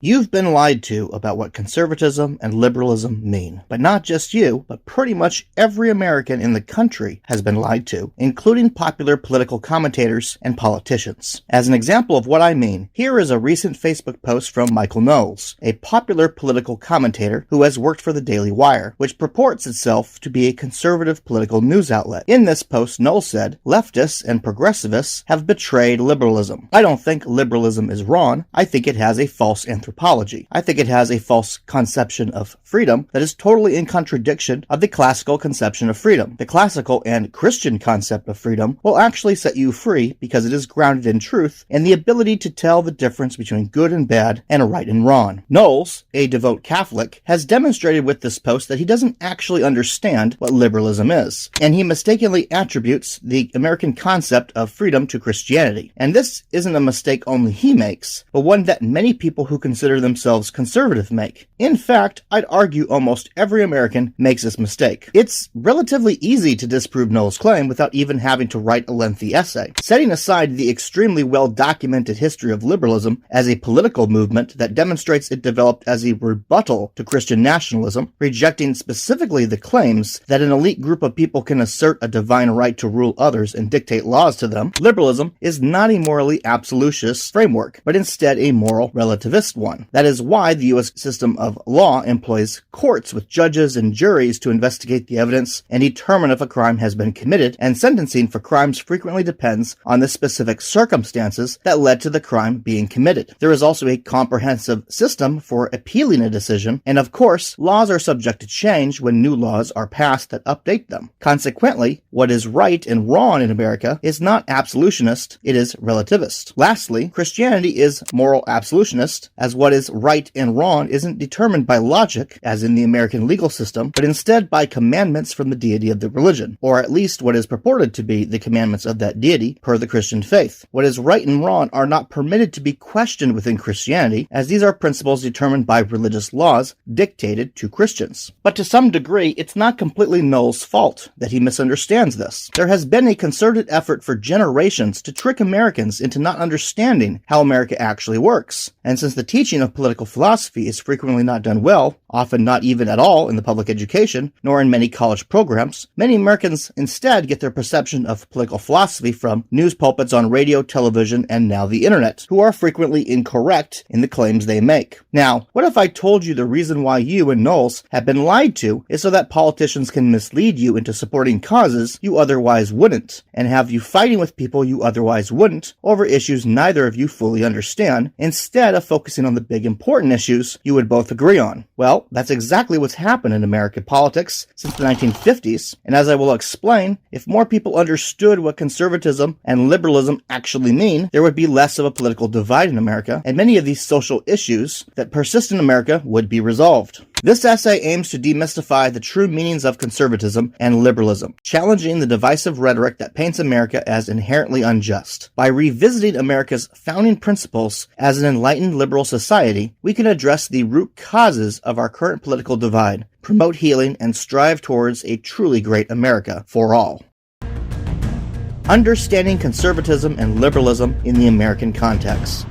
You've been lied to about what conservatism and liberalism mean. But not just you, but pretty much every American in the country has been lied to, including popular political commentators and politicians. As an example of what I mean, here is a recent Facebook post from Michael Knowles, a popular political commentator who has worked for the Daily Wire, which purports itself to be a conservative political news outlet. In this post, Knowles said, "Leftists and progressivists have betrayed liberalism. I don't think liberalism is wrong. I think it has a false anthropology. I think it has a false conception of freedom that is totally in contradiction of the classical conception of freedom. The classical and Christian concept of freedom will actually set you free because it is grounded in truth and the ability to tell the difference between good and bad and right and wrong." Knowles, a devout Catholic, has demonstrated with this post that he doesn't actually understand what liberalism is, and he mistakenly attributes the American concept of freedom to Christianity. And this isn't a mistake only he makes, but one that many people who consider themselves conservative make. In fact, I'd argue almost every American makes this mistake. It's relatively easy to disprove Knowles' claim without even having to write a lengthy essay. Setting aside the extremely well-documented history of liberalism as a political movement that demonstrates it developed as a rebuttal to Christian nationalism, rejecting specifically the claims that an elite group of people can assert a divine right to rule others and dictate laws to them, liberalism is not a morally absolutist framework, but instead a moral relativist one. That is why the U.S. system of law employs courts with judges and juries to investigate the evidence and determine if a crime has been committed, and sentencing for crimes frequently depends on the specific circumstances that led to the crime being committed. There is also a comprehensive system for appealing a decision, and of course, laws are subject to change when new laws are passed that update them. Consequently, what is right and wrong in America is not absolutionist, it is relativist. Lastly, Christianity is moral absolutionist, as what is right and wrong isn't determined by logic, as in the American legal system, but instead by commandments from the deity of the religion, or at least what is purported to be the commandments of that deity per the Christian faith. What is right and wrong are not permitted to be questioned within Christianity, as these are principles determined by religious laws dictated to Christians. But to some degree, it's not completely Knowles' fault that he misunderstands this. There has been a concerted effort for generations to trick Americans into not understanding how America actually works, and since the teaching of political philosophy is frequently not done well, often not even at all in the public education, nor in many college programs, many Americans instead get their perception of political philosophy from news pulpits on radio, television, and now the internet, who are frequently incorrect in the claims they make. Now, what if I told you the reason why you and Knowles have been lied to is so that politicians can mislead you into supporting causes you otherwise wouldn't, and have you fighting with people you otherwise wouldn't over issues neither of you fully understand, instead of focusing on the big important issues you would both agree on? Well, that's exactly what's happened in American politics since the 1950s, and as I will explain, if more people understood what conservatism and liberalism actually mean, there would be less of a political divide in America, and many of these social issues that persist in America would be resolved. This essay aims to demystify the true meanings of conservatism and liberalism, challenging the divisive rhetoric that paints America as inherently unjust. By revisiting America's founding principles as an enlightened liberal society, we can address the root causes of our current political divide, promote healing, and strive towards a truly great America for all. Understanding conservatism and liberalism in the American context.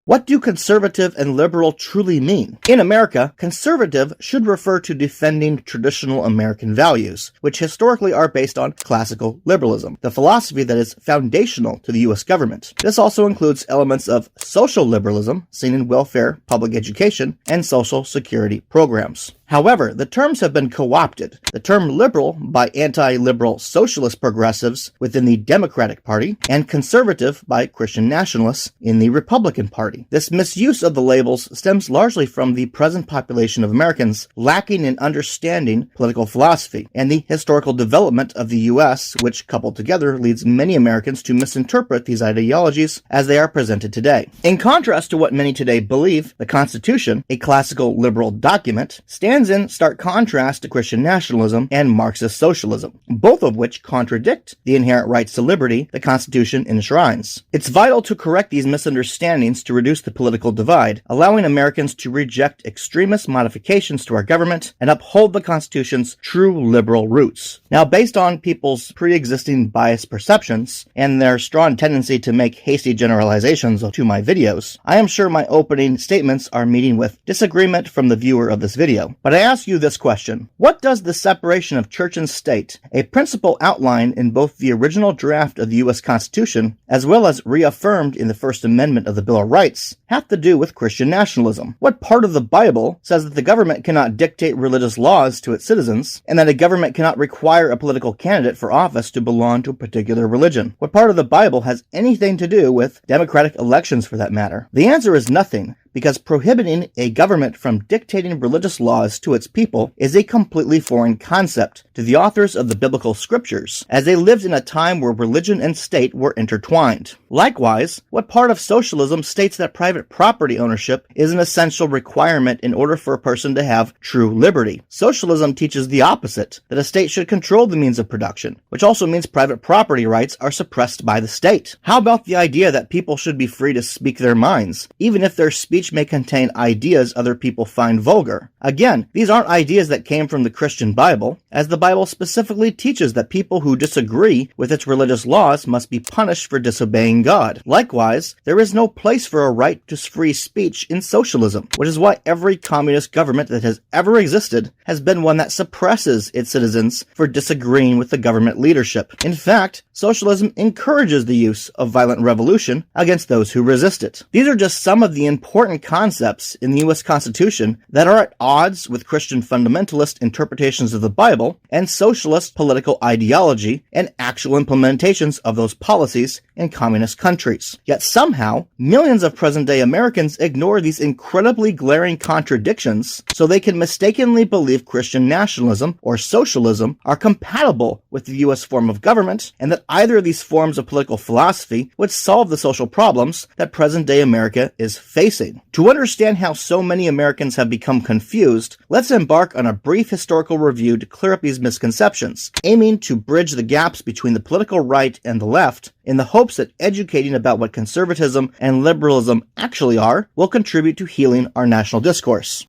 What do conservative and liberal truly mean? In America, conservative should refer to defending traditional American values, which historically are based on classical liberalism, the philosophy that is foundational to the U.S. government. This also includes elements of social liberalism, seen in welfare, public education, and social security programs. However, the terms have been co-opted. The term liberal by anti-liberal socialist progressives within the Democratic Party, and conservative by Christian nationalists in the Republican Party. This misuse of the labels stems largely from the present population of Americans lacking in understanding political philosophy, and the historical development of the U.S., which coupled together leads many Americans to misinterpret these ideologies as they are presented today. In contrast to what many today believe, the Constitution, a classical liberal document, stands stands in stark contrast to Christian nationalism and Marxist socialism, both of which contradict the inherent rights to liberty the Constitution enshrines. It's vital to correct these misunderstandings to reduce the political divide, allowing Americans to reject extremist modifications to our government and uphold the Constitution's true liberal roots. Now, based on people's pre-existing biased perceptions and their strong tendency to make hasty generalizations to my videos, I am sure my opening statements are meeting with disagreement from the viewer of this video. But I ask you this question: what does the separation of church and state, a principle outlined in both the original draft of the U.S. Constitution as well as reaffirmed in the First Amendment of the Bill of Rights, have to do with Christian nationalism? What part of the Bible says that the government cannot dictate religious laws to its citizens, and that a government cannot require a political candidate for office to belong to a particular religion? What part of the Bible has anything to do with democratic elections, for that matter? The answer is nothing, because prohibiting a government from dictating religious laws to its people is a completely foreign concept to the authors of the biblical scriptures, as they lived in a time where religion and state were intertwined. Likewise, what part of socialism states that private property ownership is an essential requirement in order for a person to have true liberty? Socialism teaches the opposite, that a state should control the means of production, which also means private property rights are suppressed by the state. How about the idea that people should be free to speak their minds, even if their speech may contain ideas other people find vulgar? Again, these aren't ideas that came from the Christian Bible, as the Bible specifically teaches that people who disagree with its religious laws must be punished for disobeying God. Likewise, there is no place for a right to free speech in socialism, which is why every communist government that has ever existed has been one that suppresses its citizens for disagreeing with the government leadership. In fact, socialism encourages the use of violent revolution against those who resist it. These are just some of the important concepts in the U.S. Constitution that are at odds with Christian fundamentalist interpretations of the Bible and socialist political ideology and actual implementations of those policies in communist countries. Yet somehow, millions of present-day Americans ignore these incredibly glaring contradictions so they can mistakenly believe Christian nationalism or socialism are compatible with the U.S. form of government, and that either of these forms of political philosophy would solve the social problems that present-day America is facing. To understand how so many Americans have become confused, let's embark on a brief historical review to clear up these misconceptions, aiming to bridge the gaps between the political right and the left, in the hopes that educating about what conservatism and liberalism actually are will contribute to healing our national discourse.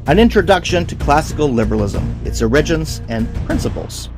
An introduction to classical liberalism, its origins and principles.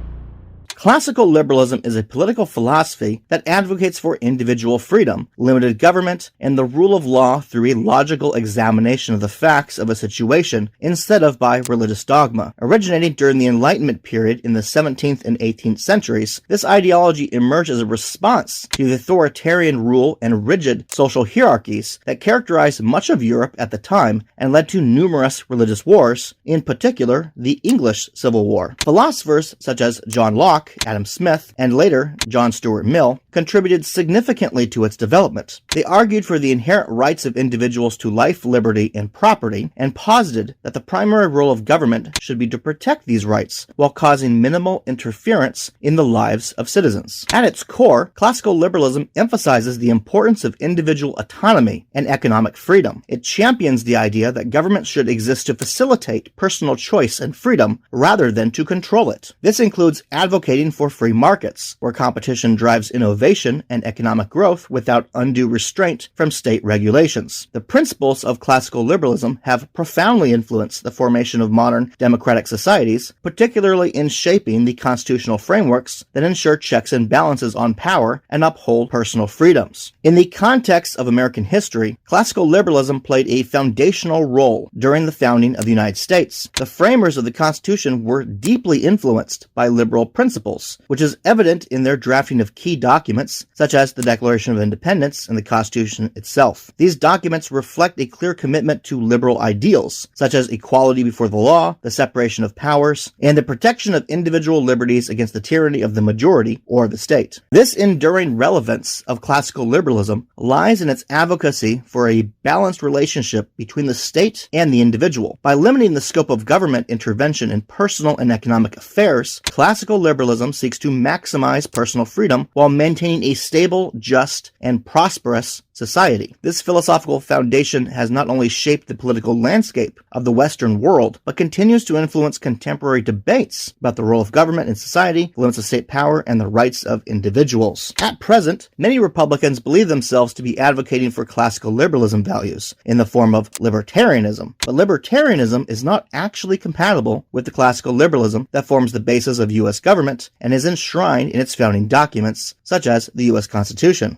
Classical liberalism is a political philosophy that advocates for individual freedom, limited government, and the rule of law through a logical examination of the facts of a situation instead of by religious dogma. Originating during the Enlightenment period in the 17th and 18th centuries, this ideology emerged as a response to the authoritarian rule and rigid social hierarchies that characterized much of Europe at the time and led to numerous religious wars, in particular the English Civil War. Philosophers such as John Locke, Adam Smith, and later John Stuart Mill contributed significantly to its development. They argued for the inherent rights of individuals to life, liberty, and property, and posited that the primary role of government should be to protect these rights while causing minimal interference in the lives of citizens. At its core, classical liberalism emphasizes the importance of individual autonomy and economic freedom. It champions the idea that government should exist to facilitate personal choice and freedom rather than to control it. This includes advocating for free markets, where competition drives innovation and economic growth without undue restraint from state regulations. The principles of classical liberalism have profoundly influenced the formation of modern democratic societies, particularly in shaping the constitutional frameworks that ensure checks and balances on power and uphold personal freedoms. In the context of American history, classical liberalism played a foundational role during the founding of the United States. The framers of the Constitution were deeply influenced by liberal principles, which is evident in their drafting of key documents, such as the Declaration of Independence and the Constitution itself. These documents reflect a clear commitment to liberal ideals, such as equality before the law, the separation of powers, and the protection of individual liberties against the tyranny of the majority or the state. This enduring relevance of classical liberalism lies in its advocacy for a balanced relationship between the state and the individual. By limiting the scope of government intervention in personal and economic affairs, classical liberalism seeks to maximize personal freedom while maintaining a stable, just, and prosperous society. This philosophical foundation has not only shaped the political landscape of the Western world, but continues to influence contemporary debates about the role of government in society, the limits of state power, and the rights of individuals. At present, many Republicans believe themselves to be advocating for classical liberalism values in the form of libertarianism. But libertarianism is not actually compatible with the classical liberalism that forms the basis of U.S. government and is enshrined in its founding documents, such as the U.S. Constitution.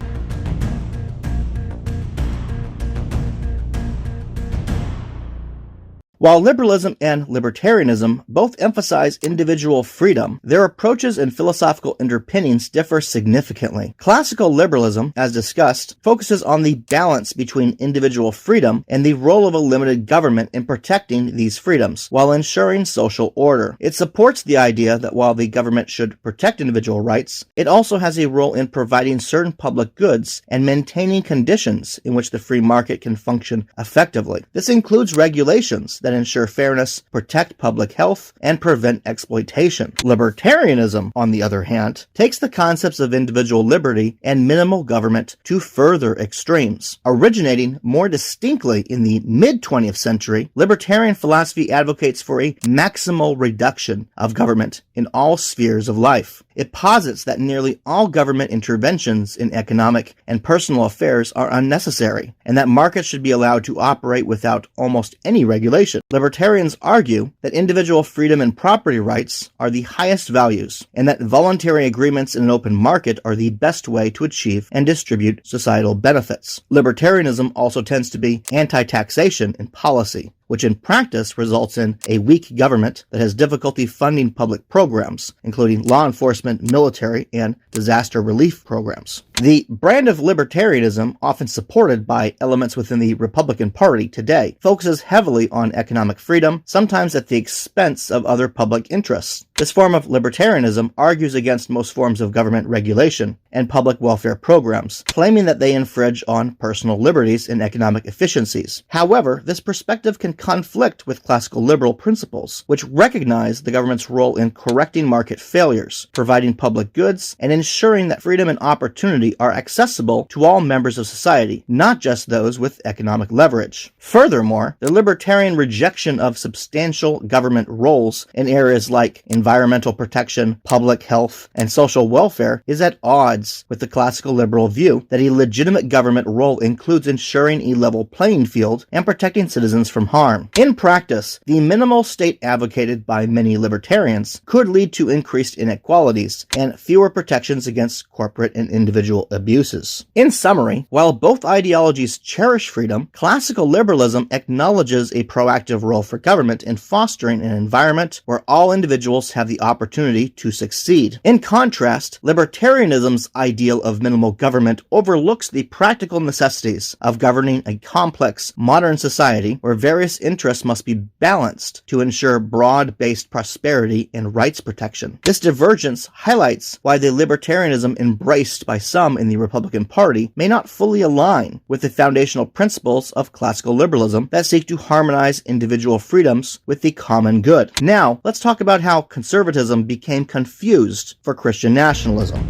While liberalism and libertarianism both emphasize individual freedom, their approaches and philosophical underpinnings differ significantly. Classical liberalism, as discussed, focuses on the balance between individual freedom and the role of a limited government in protecting these freedoms, while ensuring social order. It supports the idea that while the government should protect individual rights, it also has a role in providing certain public goods and maintaining conditions in which the free market can function effectively. This includes regulations that ensure fairness, protect public health, and prevent exploitation. Libertarianism, on the other hand, takes the concepts of individual liberty and minimal government to further extremes. Originating more distinctly in the mid-20th century, libertarian philosophy advocates for a maximal reduction of government in all spheres of life. It posits that nearly all government interventions in economic and personal affairs are unnecessary, and that markets should be allowed to operate without almost any regulation. Libertarians argue that individual freedom and property rights are the highest values, and that voluntary agreements in an open market are the best way to achieve and distribute societal benefits. Libertarianism also tends to be anti-taxation in policy, which in practice results in a weak government that has difficulty funding public programs, including law enforcement, military, and disaster relief programs. The brand of libertarianism, often supported by elements within the Republican Party today, focuses heavily on economic freedom, sometimes at the expense of other public interests. This form of libertarianism argues against most forms of government regulation and public welfare programs, claiming that they infringe on personal liberties and economic efficiencies. However, this perspective can conflict with classical liberal principles, which recognize the government's role in correcting market failures, providing public goods, and ensuring that freedom and opportunity are accessible to all members of society, not just those with economic leverage. Furthermore, the libertarian rejection of substantial government roles in areas like environmental protection, public health, and social welfare is at odds with the classical liberal view that a legitimate government role includes ensuring a level playing field and protecting citizens from harm. In practice, the minimal state advocated by many libertarians could lead to increased inequalities and fewer protections against corporate and individual abuses. In summary, while both ideologies cherish freedom, classical liberalism acknowledges a proactive role for government in fostering an environment where all individuals have the opportunity to succeed. In contrast, libertarianism's ideal of minimal government overlooks the practical necessities of governing a complex, modern society where various interests must be balanced to ensure broad-based prosperity and rights protection. This divergence highlights why the libertarianism embraced by some in the Republican Party may not fully align with the foundational principles of classical liberalism that seek to harmonize individual freedoms with the common good. Now, let's talk about how conservatism became confused for Christian nationalism.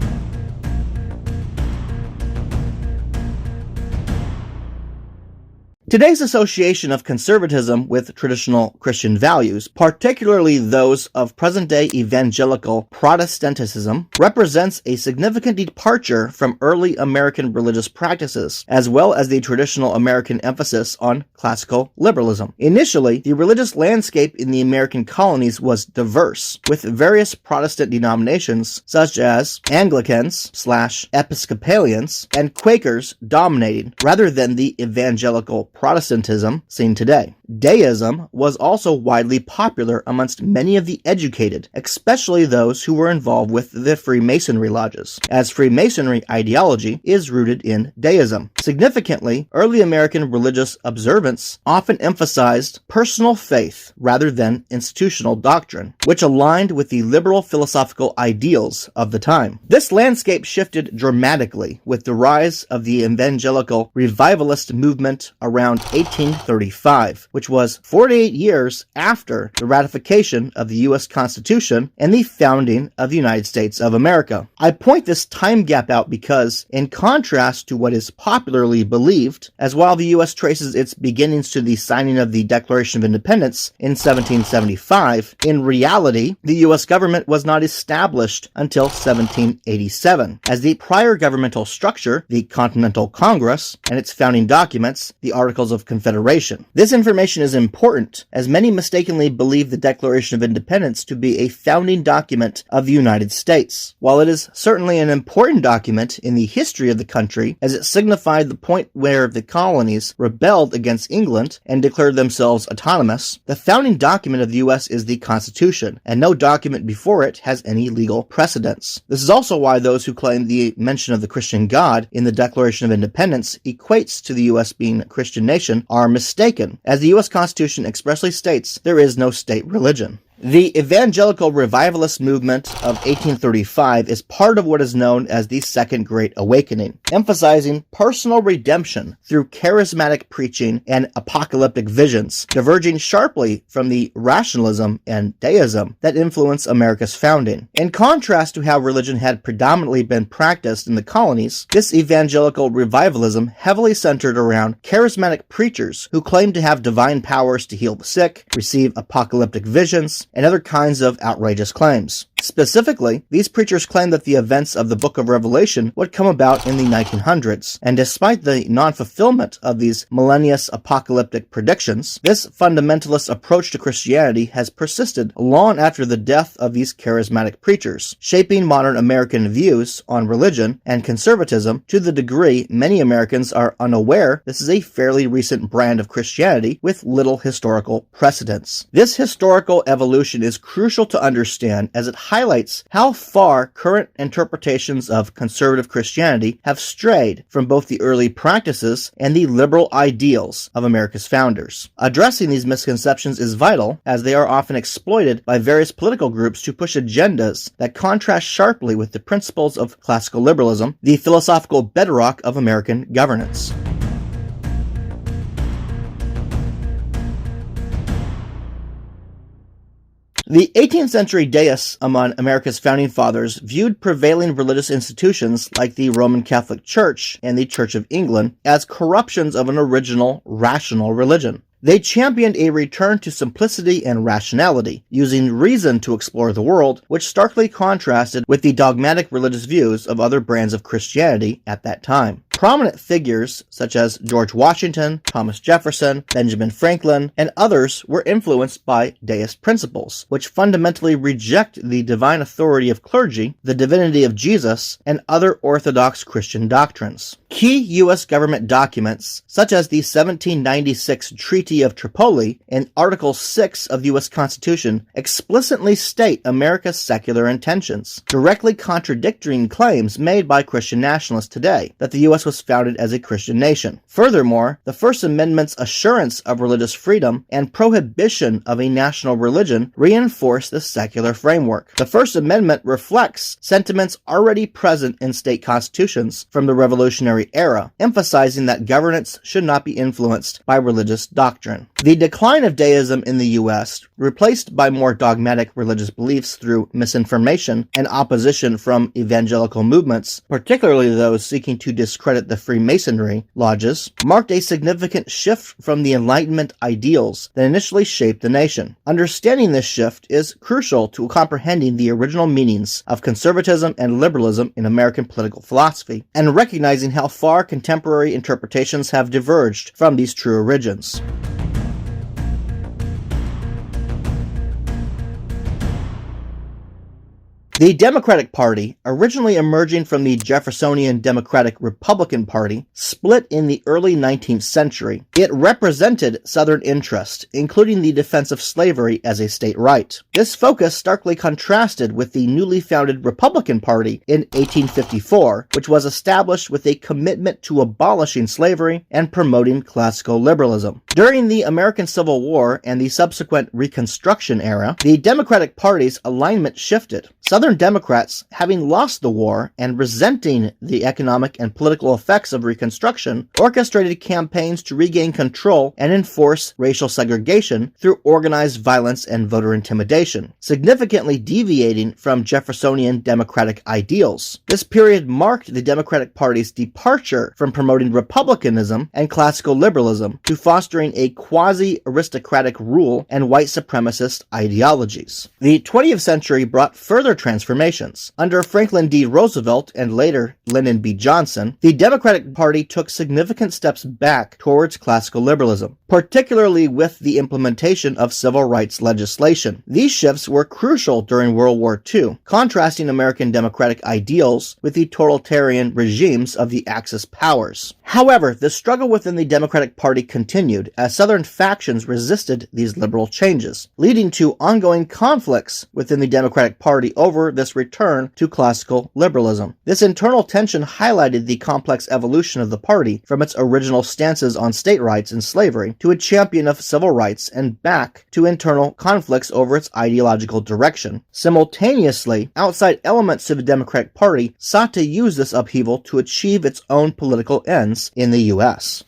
Today's association of conservatism with traditional Christian values, particularly those of present-day evangelical Protestantism, represents a significant departure from early American religious practices, as well as the traditional American emphasis on classical liberalism. Initially, the religious landscape in the American colonies was diverse, with various Protestant denominations such as Anglicans/Episcopalians and Quakers dominating, rather than the evangelical Protestantism seen today. Deism was also widely popular amongst many of the educated, especially those who were involved with the Freemasonry lodges, as Freemasonry ideology is rooted in deism. Significantly, early American religious observance often emphasized personal faith rather than institutional doctrine, which aligned with the liberal philosophical ideals of the time. This landscape shifted dramatically with the rise of the evangelical revivalist movement around 1835, which which was 48 years after the ratification of the U.S. Constitution and the founding of the United States of America. I point this time gap out because, in contrast to what is popularly believed, as while the U.S. traces its beginnings to the signing of the Declaration of Independence in 1775, in reality, the U.S. government was not established until 1787, as the prior governmental structure, the Continental Congress, and its founding documents, the Articles of Confederation. This information is important, as many mistakenly believe the Declaration of Independence to be a founding document of the United States. While it is certainly an important document in the history of the country, as it signified the point where the colonies rebelled against England and declared themselves autonomous, the founding document of the U.S. is the Constitution, and no document before it has any legal precedence. This is also why those who claim the mention of the Christian God in the Declaration of Independence equates to the U.S. being a Christian nation are mistaken, as the U.S. Constitution expressly states there is no state religion. The evangelical revivalist movement of 1835 is part of what is known as the Second Great Awakening, emphasizing personal redemption through charismatic preaching and apocalyptic visions, diverging sharply from the rationalism and deism that influenced America's founding. In contrast to how religion had predominantly been practiced in the colonies, this evangelical revivalism heavily centered around charismatic preachers who claimed to have divine powers to heal the sick, receive apocalyptic visions, and other kinds of outrageous claims. Specifically, these preachers claimed that the events of the Book of Revelation would come about in the 1900s, and despite the non-fulfillment of these millennious apocalyptic predictions, this fundamentalist approach to Christianity has persisted long after the death of these charismatic preachers, shaping modern American views on religion and conservatism to the degree many Americans are unaware this is a fairly recent brand of Christianity with little historical precedence. This historical evolution is crucial to understand as it highlights how far current interpretations of conservative Christianity have strayed from both the early practices and the liberal ideals of America's founders. Addressing these misconceptions is vital, as they are often exploited by various political groups to push agendas that contrast sharply with the principles of classical liberalism, the philosophical bedrock of American governance. The 18th century deists among America's founding fathers viewed prevailing religious institutions like the Roman Catholic Church and the Church of England as corruptions of an original, rational religion. They championed a return to simplicity and rationality, using reason to explore the world, which starkly contrasted with the dogmatic religious views of other brands of Christianity at that time. Prominent figures such as George Washington, Thomas Jefferson, Benjamin Franklin, and others were influenced by deist principles, which fundamentally reject the divine authority of clergy, the divinity of Jesus, and other Orthodox Christian doctrines. Key U.S. government documents, such as the 1796 Treaty of Tripoli and Article 6 of the U.S. Constitution, explicitly state America's secular intentions, directly contradicting claims made by Christian nationalists today that the U.S. was founded as a Christian nation. Furthermore, the First Amendment's assurance of religious freedom and prohibition of a national religion reinforce the secular framework. The First Amendment reflects sentiments already present in state constitutions from the Revolutionary era, emphasizing that governance should not be influenced by religious doctrine. The decline of deism in the U.S., replaced by more dogmatic religious beliefs through misinformation and opposition from evangelical movements, particularly those seeking to discredit the Freemasonry lodges, marked a significant shift from the Enlightenment ideals that initially shaped the nation. Understanding this shift is crucial to comprehending the original meanings of conservatism and liberalism in American political philosophy, and recognizing how far contemporary interpretations have diverged from these true origins. The Democratic Party, originally emerging from the Jeffersonian Democratic Republican Party, split in the early 19th century. It represented Southern interest, including the defense of slavery as a state right. This focus starkly contrasted with the newly founded Republican Party in 1854, which was established with a commitment to abolishing slavery and promoting classical liberalism. During the American Civil War and the subsequent Reconstruction era, the Democratic Party's alignment shifted. Southern Democrats, having lost the war and resenting the economic and political effects of Reconstruction, orchestrated campaigns to regain control and enforce racial segregation through organized violence and voter intimidation, significantly deviating from Jeffersonian democratic ideals. This period marked the Democratic Party's departure from promoting republicanism and classical liberalism to fostering a quasi-aristocratic rule and white supremacist ideologies. The 20th century brought further transformations. Under Franklin D. Roosevelt and later Lyndon B. Johnson, the Democratic Party took significant steps back towards classical liberalism, particularly with the implementation of civil rights legislation. These shifts were crucial during World War II, contrasting American democratic ideals with the totalitarian regimes of the Axis powers. However, the struggle within the Democratic Party continued as Southern factions resisted these liberal changes, leading to ongoing conflicts within the Democratic Party over this return to classical liberalism. This internal tension highlighted the complex evolution of the party from its original stances on state rights and slavery to a champion of civil rights and back to internal conflicts over its ideological direction. Simultaneously, outside elements to the Democratic Party sought to use this upheaval to achieve its own political ends in the U.S.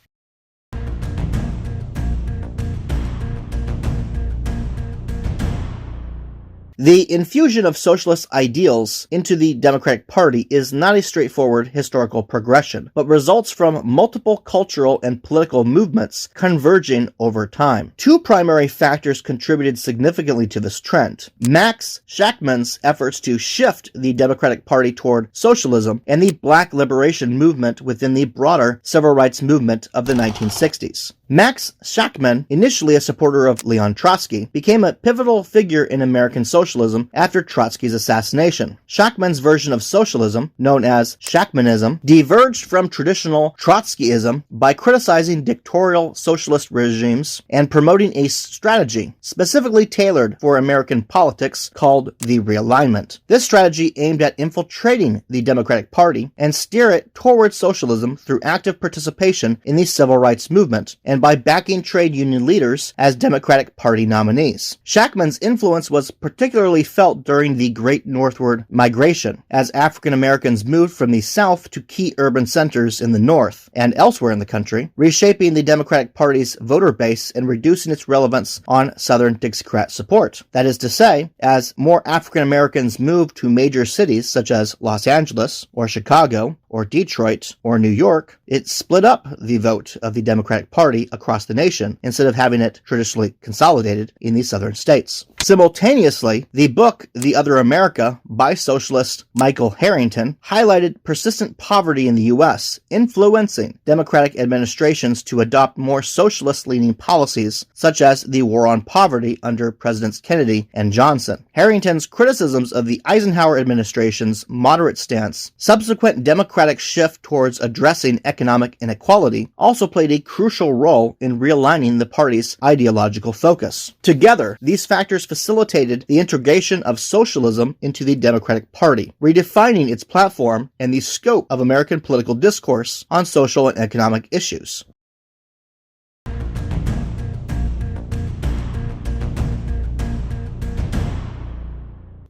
The infusion of socialist ideals into the Democratic Party is not a straightforward historical progression, but results from multiple cultural and political movements converging over time. Two primary factors contributed significantly to this trend: Max Shachtman's efforts to shift the Democratic Party toward socialism and the Black liberation movement within the broader civil rights movement of the 1960s. Max Shachtman, initially a supporter of Leon Trotsky, became a pivotal figure in American socialism after Trotsky's assassination. Shachtman's version of socialism, known as Shachtmanism, diverged from traditional Trotskyism by criticizing dictatorial socialist regimes and promoting a strategy specifically tailored for American politics called the realignment. This strategy aimed at infiltrating the Democratic Party and steer it towards socialism through active participation in the civil rights movement and by backing trade union leaders as Democratic Party nominees. Shachtman's influence was particularly felt during the Great Northward Migration, as African Americans moved from the South to key urban centers in the North and elsewhere in the country, reshaping the Democratic Party's voter base and reducing its relevance on Southern Dixiecrat support. That is to say, as more African Americans moved to major cities such as Los Angeles or Chicago or Detroit or New York, it split up the vote of the Democratic Party across the nation instead of having it traditionally consolidated in the southern states. Simultaneously, the book The Other America by socialist Michael Harrington highlighted persistent poverty in the U.S., influencing Democratic administrations to adopt more socialist-leaning policies, such as the War on Poverty under Presidents Kennedy and Johnson. Harrington's criticisms of the Eisenhower administration's moderate stance, subsequent Democratic shift towards addressing economic inequality, also played a crucial role in realigning the party's ideological focus. Together, these factors facilitated the integration of socialism into the Democratic Party, redefining its platform and the scope of American political discourse on social and economic issues.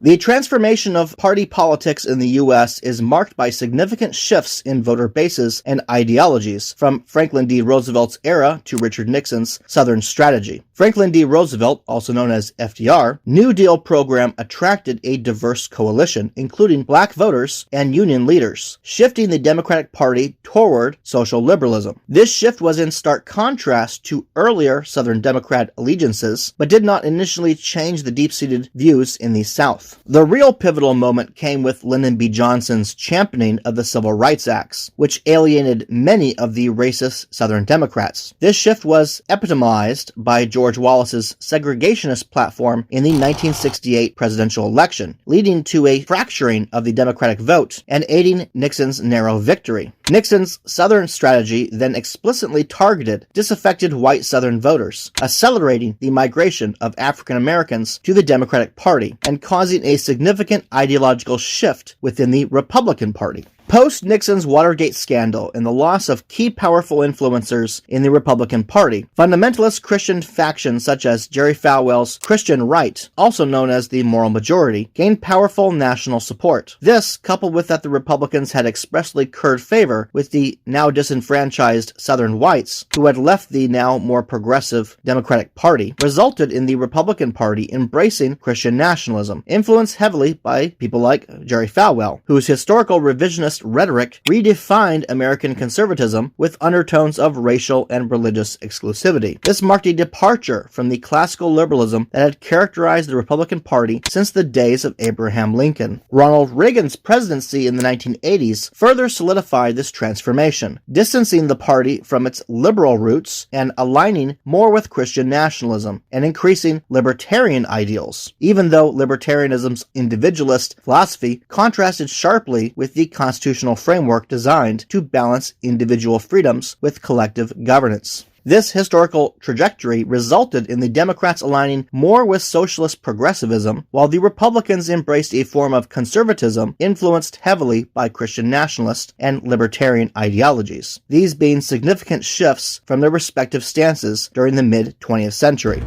The transformation of party politics in the U.S. is marked by significant shifts in voter bases and ideologies, from Franklin D. Roosevelt's era to Richard Nixon's Southern strategy. Franklin D. Roosevelt, also known as FDR, New Deal program attracted a diverse coalition, including black voters and union leaders, shifting the Democratic Party toward social liberalism. This shift was in stark contrast to earlier Southern Democrat allegiances, but did not initially change the deep-seated views in the South. The real pivotal moment came with Lyndon B. Johnson's championing of the Civil Rights Acts, which alienated many of the racist Southern Democrats. This shift was epitomized by George Wallace's segregationist platform in the 1968 presidential election, leading to a fracturing of the Democratic vote and aiding Nixon's narrow victory. Nixon's Southern strategy then explicitly targeted disaffected white Southern voters, accelerating the migration of African Americans to the Democratic Party and causing a significant ideological shift within the Republican Party. Post-Nixon's Watergate scandal and the loss of key powerful influencers in the Republican Party, fundamentalist Christian factions such as Jerry Falwell's Christian Right, also known as the Moral Majority, gained powerful national support. This, coupled with that the Republicans had expressly curried favor with the now disenfranchised Southern whites, who had left the now more progressive Democratic Party, resulted in the Republican Party embracing Christian nationalism, influenced heavily by people like Jerry Falwell, whose historical revisionist rhetoric redefined American conservatism with undertones of racial and religious exclusivity. This marked a departure from the classical liberalism that had characterized the Republican Party since the days of Abraham Lincoln. Ronald Reagan's presidency in the 1980s further solidified this transformation, distancing the party from its liberal roots and aligning more with Christian nationalism and increasing libertarian ideals, even though libertarianism's individualist philosophy contrasted sharply with the constitutional framework designed to balance individual freedoms with collective governance. This historical trajectory resulted in the Democrats aligning more with socialist progressivism, while the Republicans embraced a form of conservatism influenced heavily by Christian nationalist and libertarian ideologies, these being significant shifts from their respective stances during the mid-20th century.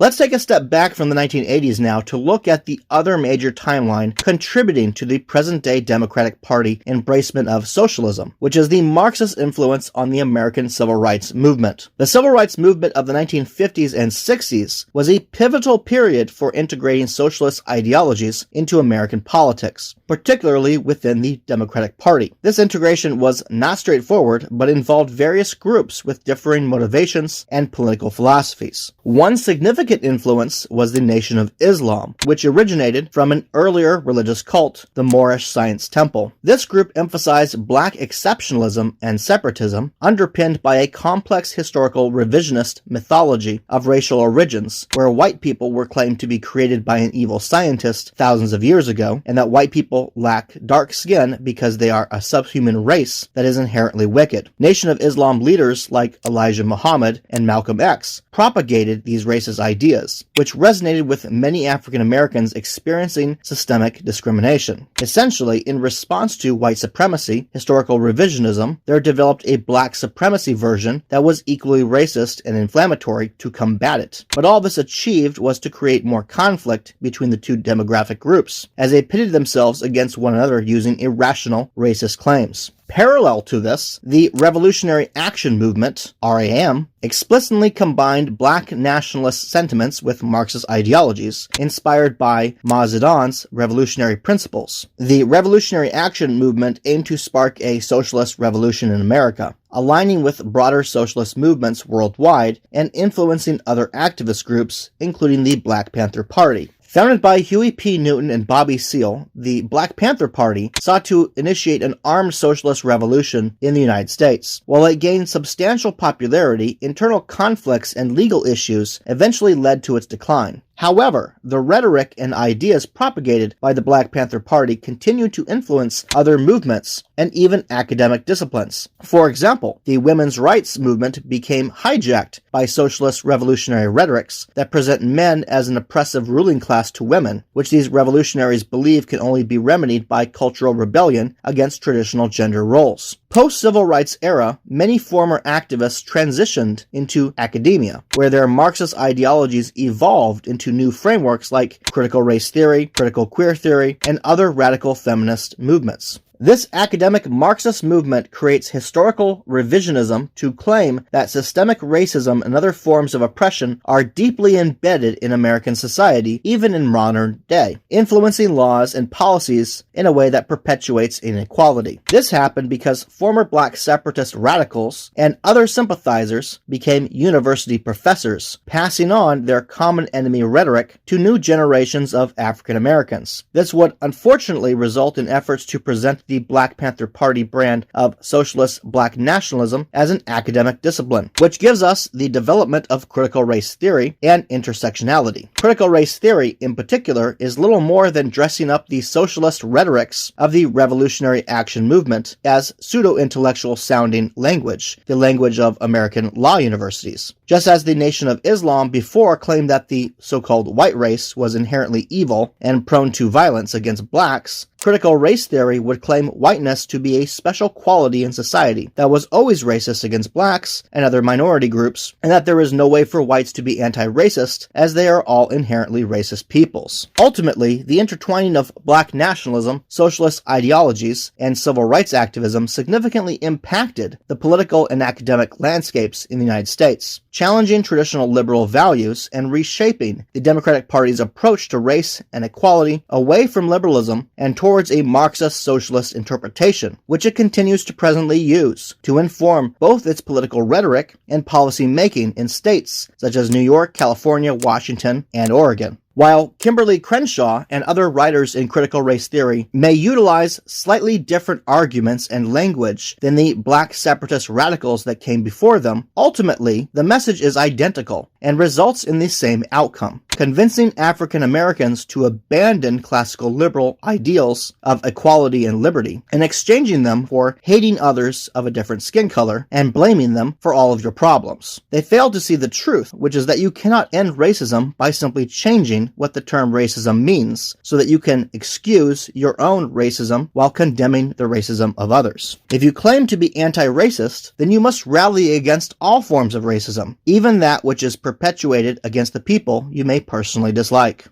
Let's take a step back from the 1980s now to look at the other major timeline contributing to the present-day Democratic Party embracement of socialism, which is the Marxist influence on the American civil rights movement. The civil rights movement of the 1950s and 60s was a pivotal period for integrating socialist ideologies into American politics, particularly within the Democratic Party. This integration was not straightforward, but involved various groups with differing motivations and political philosophies. One significant influence was the Nation of Islam, which originated from an earlier religious cult, the Moorish Science Temple. This group emphasized black exceptionalism and separatism, underpinned by a complex historical revisionist mythology of racial origins, where white people were claimed to be created by an evil scientist thousands of years ago, and that white people lack dark skin because they are a subhuman race that is inherently wicked. Nation of Islam leaders like Elijah Muhammad and Malcolm X propagated these racist ideas, which resonated with many African Americans experiencing systemic discrimination. Essentially, in response to white supremacy, historical revisionism, there developed a black supremacy version that was equally racist and inflammatory to combat it. But all this achieved was to create more conflict between the two demographic groups, as they pitted themselves against one another using irrational racist claims. Parallel to this, the Revolutionary Action Movement, RAM, explicitly combined black nationalist sentiments with Marxist ideologies, inspired by Mao Zedong's revolutionary principles. The Revolutionary Action Movement aimed to spark a socialist revolution in America, aligning with broader socialist movements worldwide and influencing other activist groups, including the Black Panther Party. Founded by Huey P. Newton and Bobby Seale, the Black Panther Party sought to initiate an armed socialist revolution in the United States. While it gained substantial popularity, internal conflicts and legal issues eventually led to its decline. However, the rhetoric and ideas propagated by the Black Panther Party continued to influence other movements and even academic disciplines. For example, the women's rights movement became hijacked by socialist revolutionary rhetorics that present men as an oppressive ruling class to women, which these revolutionaries believe can only be remedied by cultural rebellion against traditional gender roles. Post-civil rights era, many former activists transitioned into academia, where their Marxist ideologies evolved into new frameworks like critical race theory, critical queer theory, and other radical feminist movements. This academic Marxist movement creates historical revisionism to claim that systemic racism and other forms of oppression are deeply embedded in American society, even in modern day, influencing laws and policies in a way that perpetuates inequality. This happened because former black separatist radicals and other sympathizers became university professors, passing on their common enemy rhetoric to new generations of African Americans. This would unfortunately result in efforts to present the Black Panther Party brand of socialist black nationalism as an academic discipline, which gives us the development of critical race theory and intersectionality. Critical race theory, in particular, is little more than dressing up the socialist rhetorics of the revolutionary action movement as pseudo-intellectual sounding language, the language of American law universities. Just as the Nation of Islam before claimed that the so-called white race was inherently evil and prone to violence against blacks, critical race theory would claim whiteness to be a special quality in society that was always racist against blacks and other minority groups, and that there is no way for whites to be anti-racist, as they are all inherently racist peoples. Ultimately, the intertwining of black nationalism, socialist ideologies, and civil rights activism significantly impacted the political and academic landscapes in the United States, challenging traditional liberal values and reshaping the Democratic Party's approach to race and equality away from liberalism and towards a Marxist-socialist interpretation, which it continues to presently use to inform both its political rhetoric and policy making in states such as New York, California, Washington, and Oregon. While Kimberly Crenshaw and other writers in critical race theory may utilize slightly different arguments and language than the black separatist radicals that came before them, ultimately the message is identical and results in the same outcome: convincing African Americans to abandon classical liberal ideals of equality and liberty and exchanging them for hating others of a different skin color and blaming them for all of your problems. They fail to see the truth, which is that you cannot end racism by simply changing what the term racism means so that you can excuse your own racism while condemning the racism of others. If you claim to be anti-racist, then you must rally against all forms of racism, even that which is perpetuated against the people you may personally dislike.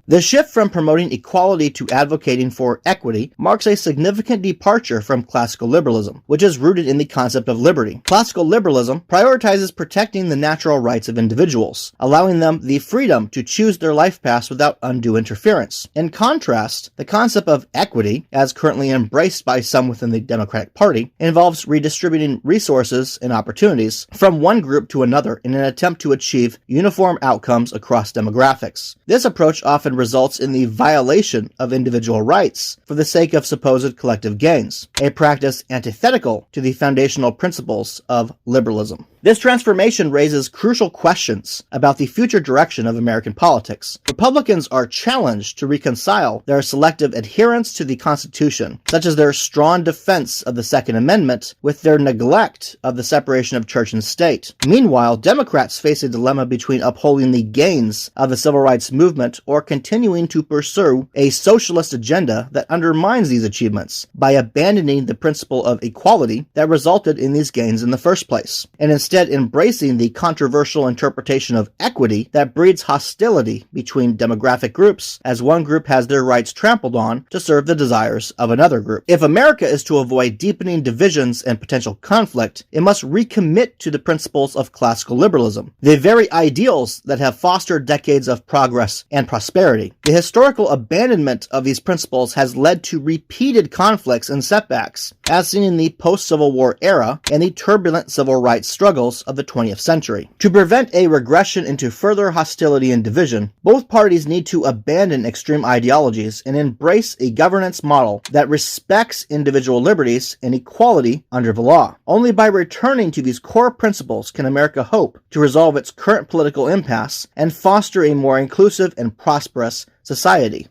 The shift from promoting equality to advocating for equity marks a significant departure from classical liberalism, which is rooted in the concept of liberty. Classical liberalism prioritizes protecting the natural rights of individuals, allowing them the freedom to choose their life paths without undue interference. In contrast, the concept of equity, as currently embraced by some within the Democratic Party, involves redistributing resources and opportunities from one group to another in an attempt to achieve uniform outcomes across demographics. This approach often results in the violation of individual rights for the sake of supposed collective gains, a practice antithetical to the foundational principles of liberalism. This transformation raises crucial questions about the future direction of American politics. Republicans are challenged to reconcile their selective adherence to the Constitution, such as their strong defense of the Second Amendment, with their neglect of the separation of church and state. Meanwhile, Democrats face a dilemma between upholding the gains of the civil rights movement or continuing to pursue a socialist agenda that undermines these achievements by abandoning the principle of equality that resulted in these gains in the first place, and instead embracing the controversial interpretation of equity that breeds hostility between demographic groups, as one group has their rights trampled on to serve the desires of another group. If America is to avoid deepening divisions and potential conflict, it must recommit to the principles of classical liberalism, the very ideals that have fostered decades of progress and prosperity. The historical abandonment of these principles has led to repeated conflicts and setbacks, as seen in the post-Civil War era and the turbulent civil rights struggles of the 20th century. To prevent a regression into further hostility and division, both parties need to abandon extreme ideologies and embrace a governance model that respects individual liberties and equality under the law. Only by returning to these core principles can America hope to resolve its current political impasse and foster a more inclusive and prosperous society.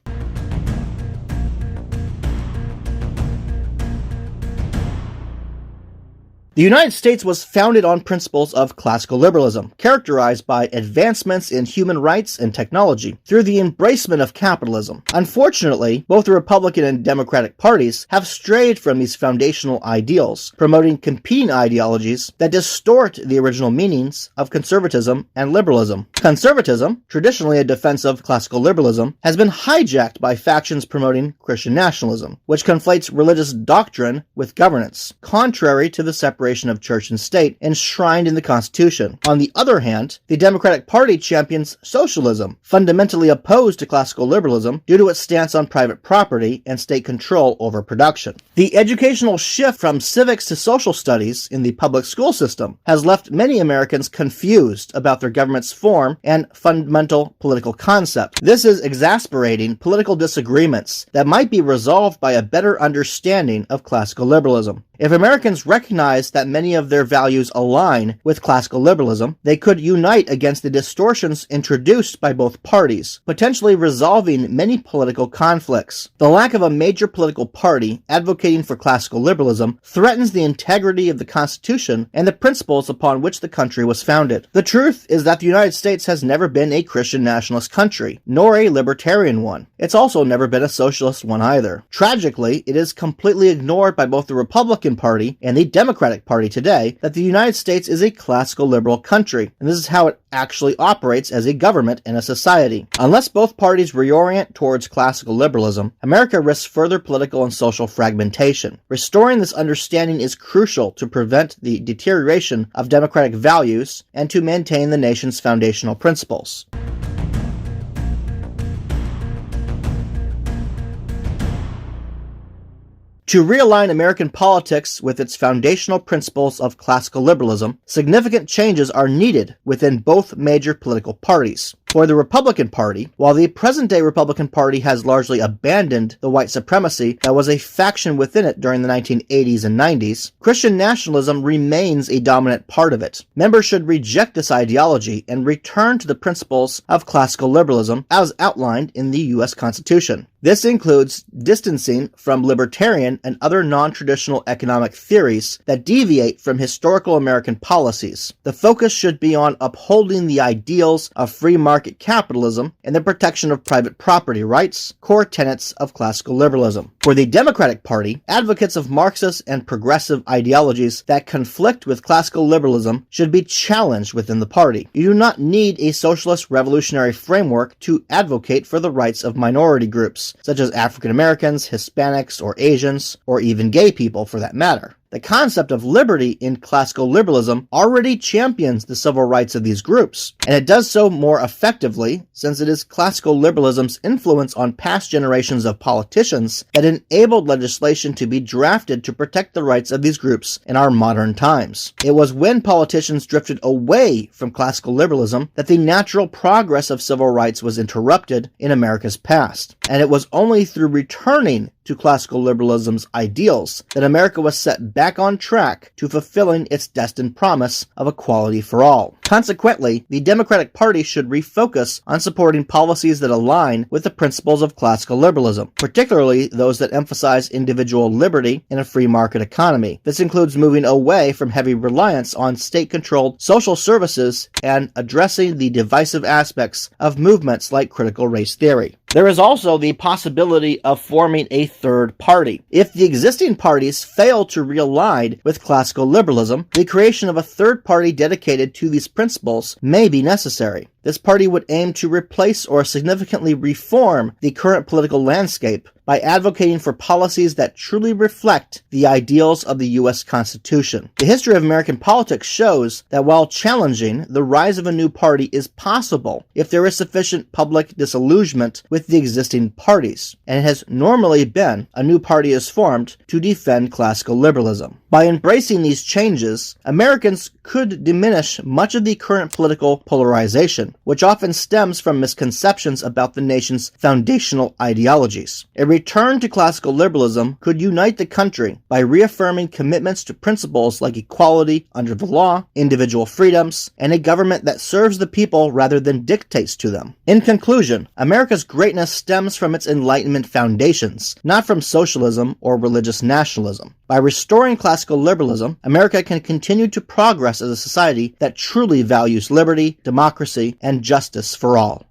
The United States was founded on principles of classical liberalism, characterized by advancements in human rights and technology through the embracement of capitalism. Unfortunately, both the Republican and Democratic parties have strayed from these foundational ideals, promoting competing ideologies that distort the original meanings of conservatism and liberalism. Conservatism, traditionally a defense of classical liberalism, has been hijacked by factions promoting Christian nationalism, which conflates religious doctrine with governance, contrary to the separation separation of church and state enshrined in the Constitution. On the other hand, the Democratic Party champions socialism, fundamentally opposed to classical liberalism due to its stance on private property and state control over production. The educational shift from civics to social studies in the public school system has left many Americans confused about their government's form and fundamental political concept. This is exasperating political disagreements that might be resolved by a better understanding of classical liberalism. If Americans recognize that many of their values align with classical liberalism, they could unite against the distortions introduced by both parties, potentially resolving many political conflicts. The lack of a major political party advocating for classical liberalism threatens the integrity of the Constitution and the principles upon which the country was founded. The truth is that the United States has never been a Christian nationalist country, nor a libertarian one. It's also never been a socialist one either. Tragically, it is completely ignored by both the Republican Party and the Democratic Party today that the United States is a classical liberal country, and this is how it actually operates as a government and a society. Unless both parties reorient towards classical liberalism, America risks further political and social fragmentation. Restoring this understanding is crucial to prevent the deterioration of democratic values and to maintain the nation's foundational principles. To realign American politics with its foundational principles of classical liberalism, significant changes are needed within both major political parties. For the Republican Party, while the present-day Republican Party has largely abandoned the white supremacy that was a faction within it during the 1980s and 90s, Christian nationalism remains a dominant part of it. Members should reject this ideology and return to the principles of classical liberalism as outlined in the U.S. Constitution. This includes distancing from libertarian and other non-traditional economic theories that deviate from historical American policies. The focus should be on upholding the ideals of free market capitalism and the protection of private property rights, core tenets of classical liberalism. For the Democratic Party, advocates of Marxist and progressive ideologies that conflict with classical liberalism should be challenged within the party. You do not need a socialist revolutionary framework to advocate for the rights of minority groups, such as African Americans, Hispanics, or Asians, or even gay people for that matter. The concept of liberty in classical liberalism already champions the civil rights of these groups, and it does so more effectively since it is classical liberalism's influence on past generations of politicians that enabled legislation to be drafted to protect the rights of these groups in our modern times. It was when politicians drifted away from classical liberalism that the natural progress of civil rights was interrupted in America's past, and it was only through returning to classical liberalism's ideals that America was set back on track to fulfilling its destined promise of equality for all. Consequently, the Democratic Party should refocus on supporting policies that align with the principles of classical liberalism, particularly those that emphasize individual liberty in a free market economy. This includes moving away from heavy reliance on state-controlled social services and addressing the divisive aspects of movements like critical race theory. There is also the possibility of forming a third party. If the existing parties fail to realign with classical liberalism, the creation of a third party dedicated to these principles may be necessary. This party would aim to replace or significantly reform the current political landscape by advocating for policies that truly reflect the ideals of the U.S. Constitution. The history of American politics shows that while challenging, the rise of a new party is possible if there is sufficient public disillusionment with the existing parties, and it has normally been a new party is formed to defend classical liberalism. By embracing these changes, Americans could diminish much of the current political polarization, which often stems from misconceptions about the nation's foundational ideologies. A return to classical liberalism could unite the country by reaffirming commitments to principles like equality under the law, individual freedoms, and a government that serves the people rather than dictates to them. In conclusion, America's greatness stems from its Enlightenment foundations, not from socialism or religious nationalism. By restoring classical liberalism, America can continue to progress as a society that truly values liberty, democracy, and justice for all.